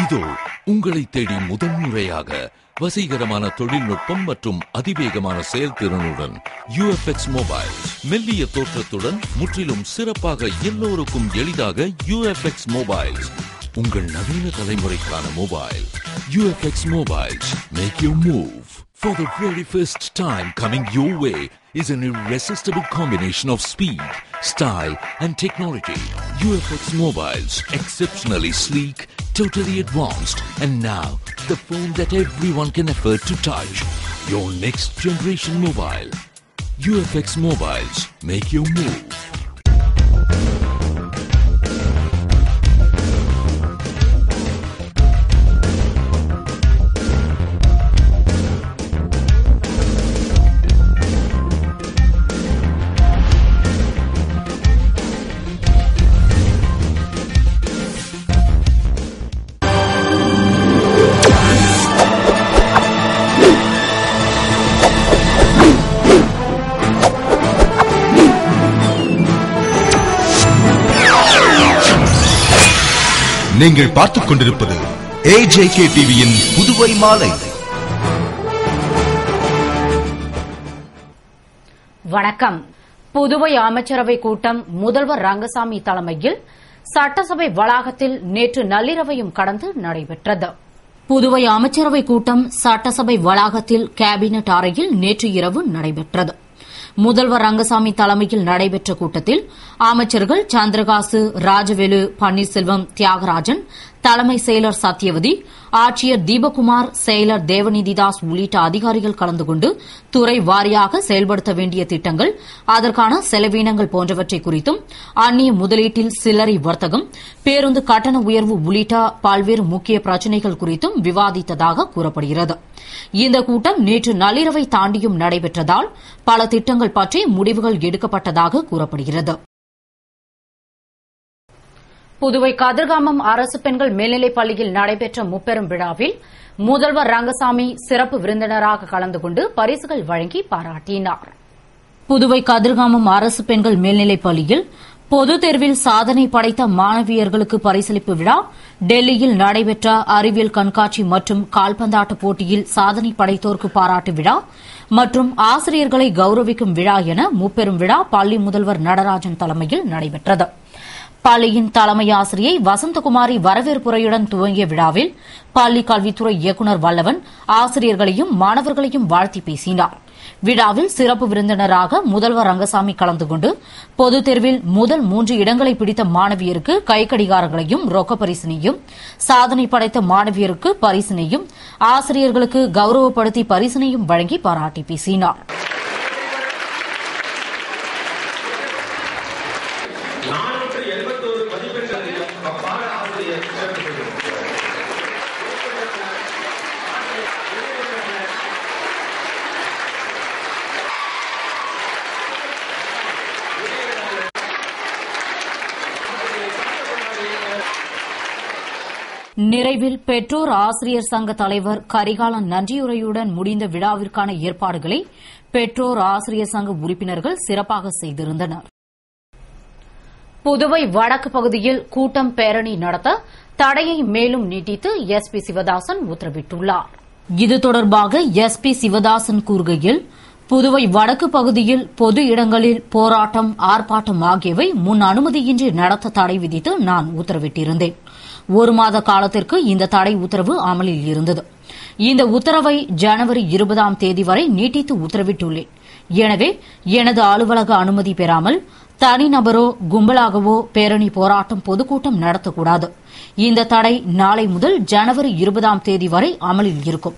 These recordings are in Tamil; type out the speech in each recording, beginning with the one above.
இதோ உங்களை தேடி முதன்முறையாக வசீகரமான தொழில்நுட்பம் மற்றும் அதிவேகமான செயல்திறனுடன் UFX மொபைல். மெல்லிய தோற்றத்துடன் முற்றிலும் சிறப்பாக எல்லோருக்கும் எளிதாக UFX மொபைல். உங்கள் நவீன தலைமுறைக்கான mobile. UFX Mobiles. Make your move. For the very first time coming your way is an irresistible combination of speed, style and technology. UFX Mobiles. Exceptionally sleek, totally advanced, and now the phone that everyone can afford to touch. Your next generation mobile. UFX Mobiles. Make your move. நீங்கள் பார்த்துக் கொண்டிருப்பது AJK டிவியின் புதுவை மாலை. வணக்கம். புதுவை அமைச்சரவை கூட்டம் முதல்வர் ரங்கசாமி தலைமையில் சட்டசபை வளாகத்தில் நேற்று நள்ளிரவையும் கடந்து நடைபெற்றது. புதுவை அமைச்சரவை கூட்டம் சட்டசபை வளாகத்தில் கேபினெட் அறையில் நேற்று இரவு நடைபெற்றது. முதல்வர் ரங்கசாமி தலைமையில் நடைபெற்ற கூட்டத்தில் அமைச்சர்கள் சந்திரகாசு, ராஜவேலு, பன்னீர்செல்வம், தியாகராஜன், தலைமை செயலர் சத்யவதி, ஆட்சியர் தீபக்குமார், செயலர் தேவநிதிதாஸ் உள்ளிட்ட அதிகாரிகள் கலந்து கொண்டு துறை வாரியாக செயல்படுத்த வேண்டிய திட்டங்கள், அதற்கான செலவீனங்கள் போன்றவற்றை குறித்தும், அந்நிய முதலீட்டில் சில்லறை வர்த்தகம், பேருந்து கட்டண உயர்வு உள்ளிட்ட பல்வேறு முக்கிய பிரச்சினைகள் குறித்தும் விவாதித்ததாக கூறப்படுகிறது. இந்த கூட்டம் நேற்று நள்ளிரவை தாண்டியும் நடைபெற்றதால் பல திட்டங்கள் பற்றி முடிவுகள் எடுக்கப்பட்டதாக கூறப்படுகிறது. புதுவை கதிர்காமம் அரசு பெண்கள் மேல்நிலைப் பள்ளியில் நடைபெற்ற முப்பெரும் விழாவில் முதல்வர் ரங்கசாமி சிறப்பு விருந்தினராக கலந்து கொண்டு பரிசுகள் வழங்கி பாராட்டினார். புதுவை கதிர்காமம் அரசு பெண்கள் மேல்நிலைப் பள்ளியில் பொதுத் தேர்வில் சாதனை படைத்த மாணவியர்களுக்கு பரிசளிப்பு விழா, டெல்லியில் நடைபெற்ற அறிவியல் கண்காட்சி மற்றும் கால்பந்தாட்ட போட்டியில் சாதனை படைத்தோருக்கு பாராட்டு விழா மற்றும் ஆசிரியர்களை கௌரவிக்கும் விழா என முப்பெரும் விழா பள்ளி முதல்வர் நடராஜன் தலைமையில் நடைபெற்றது. பள்ளியின் தலைமை ஆசிரியை வசந்தகுமாரி வரவேற்புரையுடன் துவங்கிய விழாவில் பள்ளி கல்வித்துறை இயக்குநர் வல்லவன் ஆசிரியர்களையும் மாணவர்களையும் வாழ்த்தி பேசினார். விழாவில் சிறப்பு விருந்தினராக முதல்வர் ரங்கசாமி கலந்து கொண்டு பொதுத் தேர்வில் முதல் 3 இடங்களை பிடித்த மாணவியருக்கு கைக்கடிகாரங்களையும் ரொக்க பரிசினையும், சாதனை படைத்த மாணவியருக்கு பரிசினையும், ஆசிரியர்களுக்கு கௌரவப்படுத்தி பரிசினையும் வழங்கி பாராட்டி பேசினார். நிறைவில் பெற்றோர் ஆசிரியர் சங்க தலைவர் கரிகாலன் நன்றியுரையுடன் முடிந்த விழாவிற்கான ஏற்பாடுகளை பெற்றோர் ஆசிரியர் சங்க உறுப்பினர்கள் சிறப்பாக செய்திருந்தனர். புதுவை வடக்கு பகுதியில் கூட்டம் பேரணி நடத்த தடையை மேலும் நீட்டித்து SP சிவதாசன் உத்தரவிட்டுள்ளார். இது தொடர்பாக SP சிவதாசன் கூறுகையில், புதுவை வடக்கு பகுதியில் பொது இடங்களில் போராட்டம், ஆர்ப்பாட்டம் ஆகியவை முன் அனுமதியின்றி நடத்த தடை விதித்து நான் உத்தரவிட்டிருந்தேன். 1 மாத காலத்திற்கு இந்த தடை உத்தரவு அமலில் இருந்தது. இந்த உத்தரவை ஜனவரி 20ஆம் தேதி வரை நீட்டித்து உத்தரவிட்டுள்ளேன். எனவே எனது அலுவலக அனுமதி பெறாமல் தனிநபரோ கும்பலாகவோ பேரணி, போராட்டம், பொதுக்கூட்டம் நடத்தக்கூடாது. இந்த தடை நாளை முதல் ஜனவரி 20ஆம் தேதி வரை அமலில் இருக்கும்.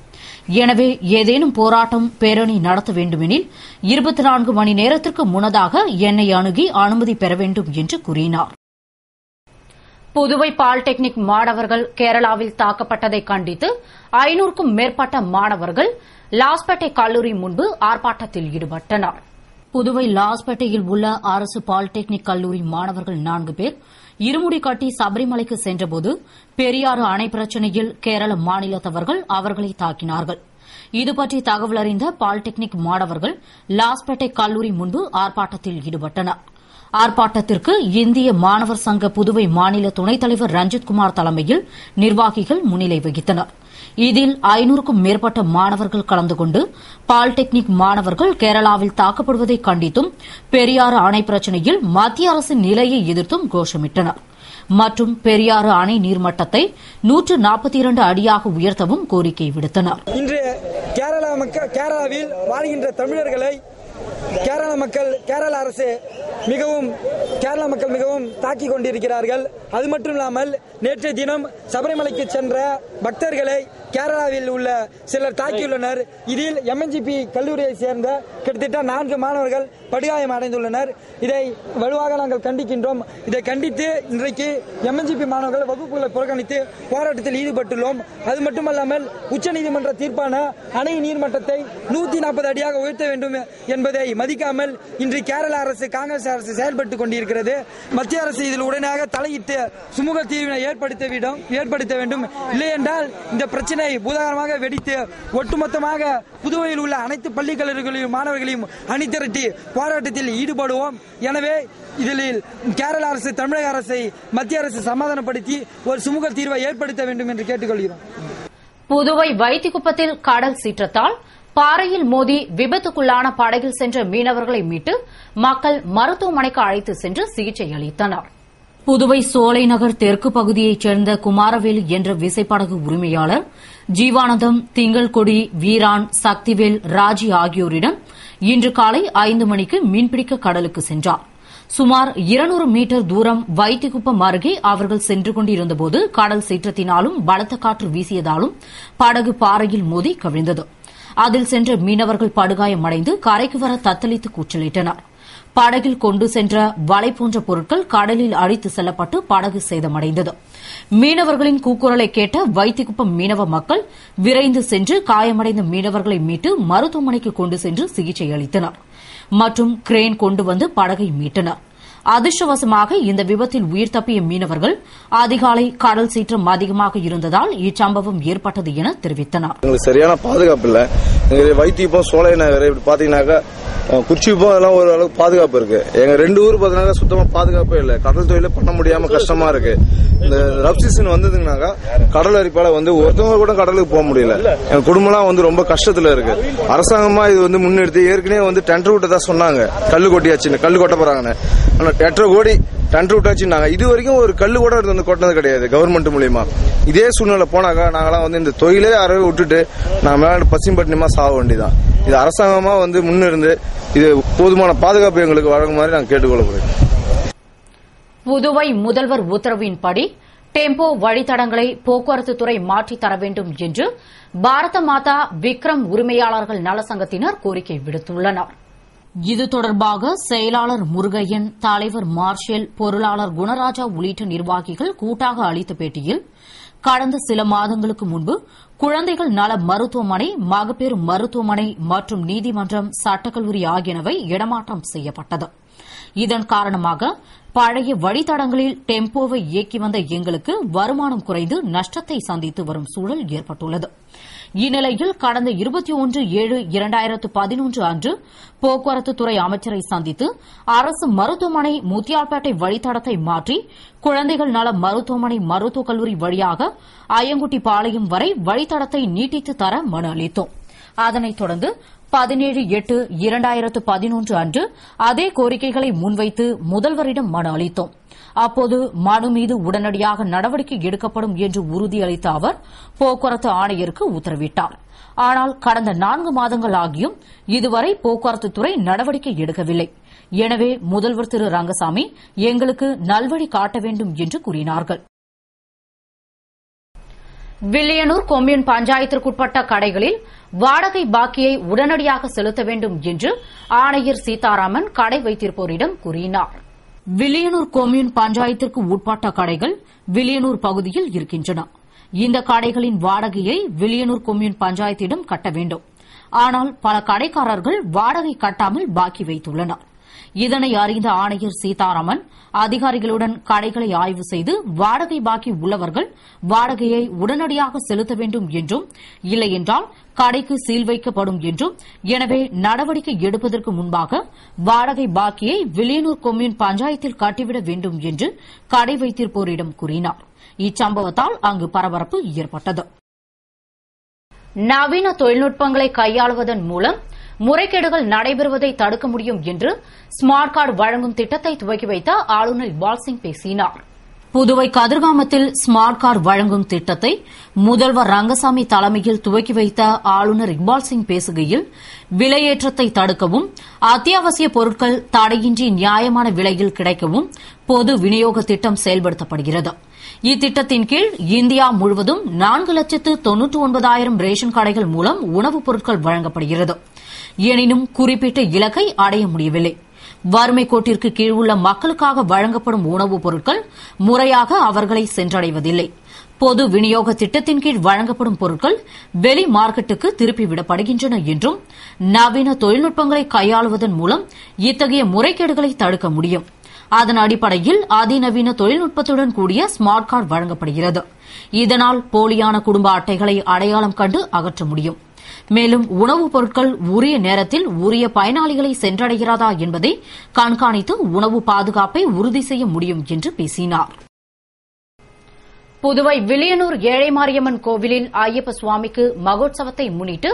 எனவே ஏதேனும் போராட்டம், பேரணி நடத்த வேண்டுமெனில் 24 மணி நேரத்திற்கு முன்னதாக என்னை அணுகி அனுமதி பெற வேண்டும் என்று கூறினார். புதுவை பாலிடெக்னிக் மாணவர்கள் கேரளாவில் தாக்கப்பட்டதை கண்டித்து 500க்கும் மேற்பட்ட மாணவர்கள் லாஸ்பேட்டை கல்லூரி முன்பு ஆர்ப்பாட்டத்தில் ஈடுபட்டனர். புதுவை லாஸ்பேட்டையில் உள்ள அரசு பாலிடெக்னிக் கல்லூரி மாணவர்கள் 4 பேர் இருமுடி கட்டி சபரிமலைக்கு சென்றபோது பெரியாறு அணை பிரச்சினையில் கேரள மாநிலத்தவர்கள் அவர்களை தாக்கினார்கள். இதுபற்றி தகவல் அறிந்த பாலிடெக்னிக் மாணவர்கள் லாஸ்பேட்டை கல்லூரி முன்பு ஆர்ப்பாட்டத்தில் ஈடுபட்டனர். ஆர்ப்பாட்டத்திற்கு இந்திய மாணவர் சங்க புதுவை மாநில துணைத் தலைவர் ரஞ்சித்குமார் தலைமையில் நிர்வாகிகள் முன்னிலை வகித்தனர். இதில் 500க்கும் மேற்பட்ட மாணவர்கள் கலந்து கொண்டு பாலிடெக்னிக் மாணவர்கள் கேரளாவில் தாக்கப்படுவதை கண்டித்தும் பெரியாறு அணை பிரச்சினையில் மத்திய அரசின் நிலையை எதிர்த்தும் கோஷமிட்டனர். மற்றும் பெரியாறு அணை நீர்மட்டத்தை 142 அடியாக உயர்த்தவும் கோரிக்கை விடுத்தனர். இன்று கேரளாவில் வாழ்கின்ற தமிழர்களை கேரள அரசு மிகவும் தாக்கிக் கொண்டிருக்கிறார்கள். அது மட்டும் இல்லாமல் நேற்றைய தினம் சபரிமலைக்கு சென்ற பக்தர்களை கேரளாவில் உள்ள சிலர் தாக்கியுள்ளனர். இதில் MNGP கல்லூரியை சேர்ந்த கிட்டத்தட்ட 4 மாணவர்கள் படுகாயம் அடைந்துள்ளனர். இதை வலுவாக நாங்கள் கண்டிக்கின்றோம். இதை கண்டித்து இன்றைக்கு MNGP மாணவர்கள் வகுப்புகளை புறக்கணித்து போராட்டத்தில் ஈடுபட்டுள்ளோம். அது மட்டுமல்லாமல் உச்சநீதிமன்ற தீர்ப்பான அணை நீர்மட்டத்தை 140 அடியாக உயர்த்த வேண்டும் என்பதை மதிக்காமல் இன்று கேரள அரசு காங்கிரஸ் அரசு செயல்பட்டுக் கொண்டிருக்கிறது. மத்திய அரசு இதில் உடனடியாக தலையிட்டு சுமூக தீர்வினை ஏற்படுத்த வேண்டும். இல்லையென்றால் இந்த பிரச்சனை பூதாகரமாக வெடித்து ஒட்டுமொத்தமாக புதுவையில் உள்ள அனைத்து பள்ளி கல்லூரிகளையும் மாணவர்களையும் அணிதிரட்டி போராட்டத்தில் ஈடுபடுவோம். எனவே இதில் கேரள அரசு தமிழக அரசை மத்திய அரசு சமாதானப்படுத்தி ஒரு சுமூக தீர்வை ஏற்படுத்த வேண்டும் என்று கேட்டுக்கொள்கிறோம். புதுவை வைத்திக்குப்பத்தில் கடல் சீற்றத்தால் பாறையில் மோதி விபத்துக்குள்ளான படகில் சென்ற மீனவர்களை மீட்டு மக்கள் மருத்துவமனைக்கு அழைத்து சென்று சிகிச்சை அளித்தனர். புதுவை சோலைநகர் தெற்கு பகுதியைச் சேர்ந்த குமாரவேலு என்ற விசைப்படகு உரிமையாளர் ஜீவானந்தம், திங்கள்கொடி, வீரான், சக்திவேல், ராஜி ஆகியோரிடம் இன்று காலை 5 மணிக்கு மீன்பிடிக்க கடலுக்கு சென்றார். சுமார் 200 மீட்டர் தூரம் வைத்திக்குப்பம் அருகே அவர்கள் சென்று கொண்டிருந்தபோது கடல் சீற்றத்தினாலும் பலத்த காற்று வீசியதாலும் படகு பாறையில் மோதி கவிழ்ந்தது. அதில் சென்ற மீனவர்கள் படுகாயமடைந்து கரைக்கு வர தத்தளித்து கூச்சலிட்டனர். படகில் கொண்டு சென்ற வலை போன்ற பொருட்கள் கடலில் அடித்து செல்லப்பட்டு படகு சேதமடைந்தது. மீனவர்களின் கூக்குரலை கேட்ட வைத்திக்குப்பம் மீனவ மக்கள் விரைந்து சென்று காயமடைந்த மீனவர்களை மீட்டு மருத்துவமனைக்கு கொண்டு சென்று சிகிச்சை அளித்தனர் மற்றும் கிரேன் கொண்டு வந்து படகை மீட்டனர். அதிர்ஷ்டவசமாக இந்த விபத்தில் உயிர் தப்பிய மீனவர்கள் அதிகாலை கடல் சீற்றம் அதிகமாக இருந்ததால் இச்சம்பவம் ஏற்பட்டது என தெரிவித்தனர். சரியான பாதுகாப்பு இல்ல. வைத்தியம் சோலை நகர் பாத்தீங்கன்னாக்கா குறிச்சிப்போ அதெல்லாம் ஓரளவுக்கு பாதுகாப்பு இருக்கு. எங்க 2 ஊர் பாத்தீங்கன்னா சுத்தமா பாதுகாப்பே இல்ல. கடல் தொழில பண்ண முடியாம கஷ்டமா இருக்கு. இந்த ரப் சீசன் வந்ததுனாக்கா கடல் அரிப்பால ஒருத்தவங்க கூட கடலுக்கு போக முடியல. எங்க குடும்பம்லாம் ரொம்ப கஷ்டத்துல இருக்கு. அரசாங்கமா இது முன்னெடுத்து ஏற்கனவே டெண்டர் விட்டு தான் சொன்னாங்க. கல்லு கொட்டியாச்சு, கல்லு கொட்ட போறாங்கன்னு. ஆனா 8.5 கோடி டெண்டர் விட்டாச்சுன்னாங்க. இது வரைக்கும் ஒரு கல்லு கூட கொட்டினது கிடையாது கவர்மெண்ட் மூலியமா. இதே சூழ்நிலை போனாக்கா நாங்களாம் இந்த தொழிலே அறவே விட்டுட்டு நாங்க மேல பசிம்பட்டினமா சாக வேண்டியதான். இது அரசாங்கமா முன்னிருந்து இது போதுமான பாதுகாப்பு எங்களுக்கு வழங்குமாறு நாங்கள் கேட்டுக்கொள்ளப்படுகிறோம். புதுவை முதல்வர் உத்தரவின்படி டெம்போ வழித்தடங்களை போக்குவரத்து துறை மாற்றித் தர வேண்டும் என்று பாரத மாதா விக்ரம் உரிமையாளர்கள் நலசங்கத்தினர் கோரிக்கை விடுத்துள்ளனர். இது தொடர்பாக செயலாளர் முருகையன், தலைவர் மார்ஷல், பொருளாளர் குணராஜா உள்ளிட்ட நிர்வாகிகள் கூட்டாக அளித்த பேட்டியில் கடந்த சில மாதங்களுக்கு முன்பு குழந்தைகள் நல மருத்துவமனை, மகப்பேறு மருத்துவமனை மற்றும் நீதிமன்றம், சட்டக்கல்லூரி ஆகியனவை இடமாற்றம் செய்யப்பட்டது. இதன் காரணமாக பழைய வழித்தடங்களில் டெம்போவை இயக்கி வந்த எங்களுக்கு வருமானம் குறைந்து நஷ்டத்தை சந்தித்து வரும் சூழல் ஏற்பட்டுள்ளது. இந்நிலையில் கடந்த 21/7/2011 அன்று போக்குவரத்துத்துறை அமைச்சரை சந்தித்து அரசு மருத்துவமனை முத்தியால்பேட்டை வழித்தடத்தை மாற்றி குழந்தைகள் நல மருத்துவமனை மருத்துவக் கல்லூரி வழியாக அய்யங்குட்டிப்பாளையம் வரை வழித்தடத்தை நீட்டித்து தர மனு அளித்தோம். அதனைத் தொடர்ந்து 17/8/2011 அன்று அதே கோரிக்கைகளை முன்வைத்து முதல்வரிடம் மனு அளித்தோம். அப்போது மனு மீது உடனடியாக நடவடிக்கை எடுக்கப்படும் என்று உறுதியளித்த அவர் போக்குவரத்து ஆணையருக்கு உத்தரவிட்டார். ஆனால் கடந்த 4 மாதங்கள் ஆகியும் இதுவரை போக்குவரத்துத்துறை நடவடிக்கை எடுக்கவில்லை. எனவே முதல்வர் திரு ரங்கசாமி எங்களுக்கு நல்வழி காட்ட வேண்டும் என்று கூறினார்கள். வில்லியனூர் கொம்யூன் பஞ்சாயத்திற்குட்பட்ட கடைகளில் வாடகை பாக்கியை உடனடியாக செலுத்த வேண்டும் என்று ஆணையர் சீதாராமன் கடை வைத்திருப்போரிடம் கூறினார். வில்லியனூர் கொம்யூன் பஞ்சாயத்திற்கு உட்பட்ட கடைகள் வில்லியனூர் பகுதியில் இருக்கின்றன. இந்த கடைகளின் வாடகையை வில்லியனூர் கொம்யூன் பஞ்சாயத்திடம் கட்ட வேண்டும். ஆனால் பல கடைக்காரர்கள் வாடகை கட்டாமல் பாக்கி வைத்துள்ளனர். இதனை அறிந்த ஆணையர் சீதாராமன் அதிகாரிகளுடன் கடைகளை ஆய்வு செய்து வாடகை பாக்கி உள்ளவர்கள் வாடகையை உடனடியாக செலுத்த வேண்டும் என்றும் இல்லையென்றால் கடைக்கு சீல் வைக்கப்படும் என்றும் எனவே நடவடிக்கை எடுப்பதற்கு முன்பாக வாடகை பாக்கியை வில்லியனூர் கொம்யூன் பஞ்சாயத்தில் கட்டிவிட வேண்டும் என்று கடை வைத்திருப்போரிடம் கூறினார். இச்சம்பவத்தால் அங்கு பரபரப்பு ஏற்பட்டது. நவீன தொழில்நுட்பங்களை கையாளுவதன் மூலம் முறைகேடுகள் நடைபெறுவதை தடுக்க முடியும் என்று ஸ்மார்ட் கார்டு வழங்கும் திட்டத்தை துவக்கி வைத்த ஆளுநர் இக்பால் சிங் பேசினார். புதுவை கதிர்காமத்தில் ஸ்மார்ட் கார்டு வழங்கும் திட்டத்தை முதல்வர் ரங்கசாமி தலைமையில் துவக்கி வைத்த ஆளுநர் இக்பால் சிங் பேசுகையில் விலையேற்றத்தை தடுக்கவும் அத்தியாவசிய பொருட்கள் தடையின்றி நியாயமான விலையில் கிடைக்கவும் பொது விநியோக திட்டம் செயல்படுத்தப்படுகிறது. இத்திட்டத்தின் கீழ் இந்தியா முழுவதும் 4,99,000 ரேஷன் கடைகள் மூலம் உணவுப் பொருட்கள் வழங்கப்படுகிறது. எனினும் குறிப்பிட்ட இலக்கை அடைய முடியவில்லை. வறுமை கோட்டிற்கு கீழ் உள்ள மக்களுக்காக வழங்கப்படும் உணவுப் பொருட்கள் முறையாக அவர்களை சென்றடைவதில்லை. பொது விநியோக திட்டத்தின் கீழ் வழங்கப்படும் பொருட்கள் வெளி மார்க்கெட்டுக்கு திருப்பிவிடப்படுகின்றன என்றும் நவீன தொழில்நுட்பங்களை கையாளுவதன் மூலம் இத்தகைய முறைகேடுகளை தடுக்க முடியும். அதன் அடிப்படையில் அதிநவீன தொழில்நுட்பத்துடன் கூடிய ஸ்மார்ட் கார்டு வழங்கப்படுகிறது. இதனால் போலியான குடும்ப அட்டைகளை அடையாளம் கண்டு அகற்ற முடியும். மேலும் உணவுப் பொருட்கள் உரிய நேரத்தில் உரிய பயனாளிகளை சென்றடைகிறதா என்பதை கண்காணித்து உணவு பாதுகாப்பை உறுதி செய்ய முடியும் என்று பேசினார். புதுவை வில்லியனூர் ஏழை மாரியம்மன் கோவிலில் ஐயப்ப சுவாமிக்கு மகோத்சவத்தை முன்னிட்டு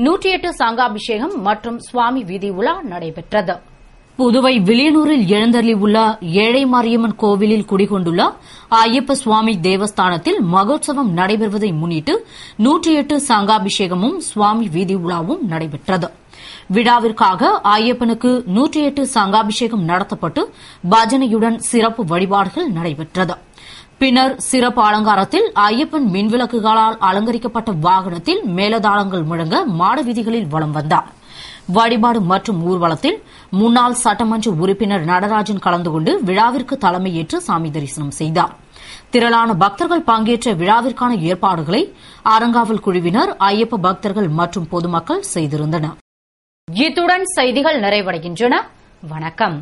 108 சங்காபிஷேகம் மற்றும் சுவாமி வீதி உலா நடைபெற்றது. புதுவை வில்லியனூரில் எழுந்தருளியுள்ள ஏழை மாரியம்மன் கோவிலில் குடிகொண்டுள்ள ஐயப்ப சுவாமி தேவஸ்தானத்தில் மகோத்சவம் நடைபெறுவதை முன்னிட்டு 108 சங்காபிஷேகமும் சுவாமி வீதி உலாவும் நடைபெற்றது. விழாவிற்காக ஐயப்பனுக்கு 108 சங்காபிஷேகம் நடத்தப்பட்டு பஜனையுடன் சிறப்பு வழிபாடுகள் நடைபெற்றது. பின்னர் சிறப்பு அலங்காரத்தில் ஐயப்பன் மின்விளக்குகளால் அலங்கரிக்கப்பட்ட வாகனத்தில் மேலதாளங்கள் முழங்க மாட வீதிகளில் வலம் வந்தார். வழிபாடு மற்றும் ஊர்வலத்தில் முன்னாள் சட்டமன்ற உறுப்பினர் நடராஜன் கலந்து கொண்டு விழாவிற்கு தலைமையேற்று சாமி தரிசனம் செய்தார். திரளான பக்தர்கள் பங்கேற்ற விழாவிற்கான ஏற்பாடுகளை அறங்காவல் குழுவினர் ஐயப்ப பக்தர்கள் மற்றும் பொதுமக்கள் செய்திருந்தனர். இத்துடன் செய்திகள் நிறைவடைகின்றன. வணக்கம்.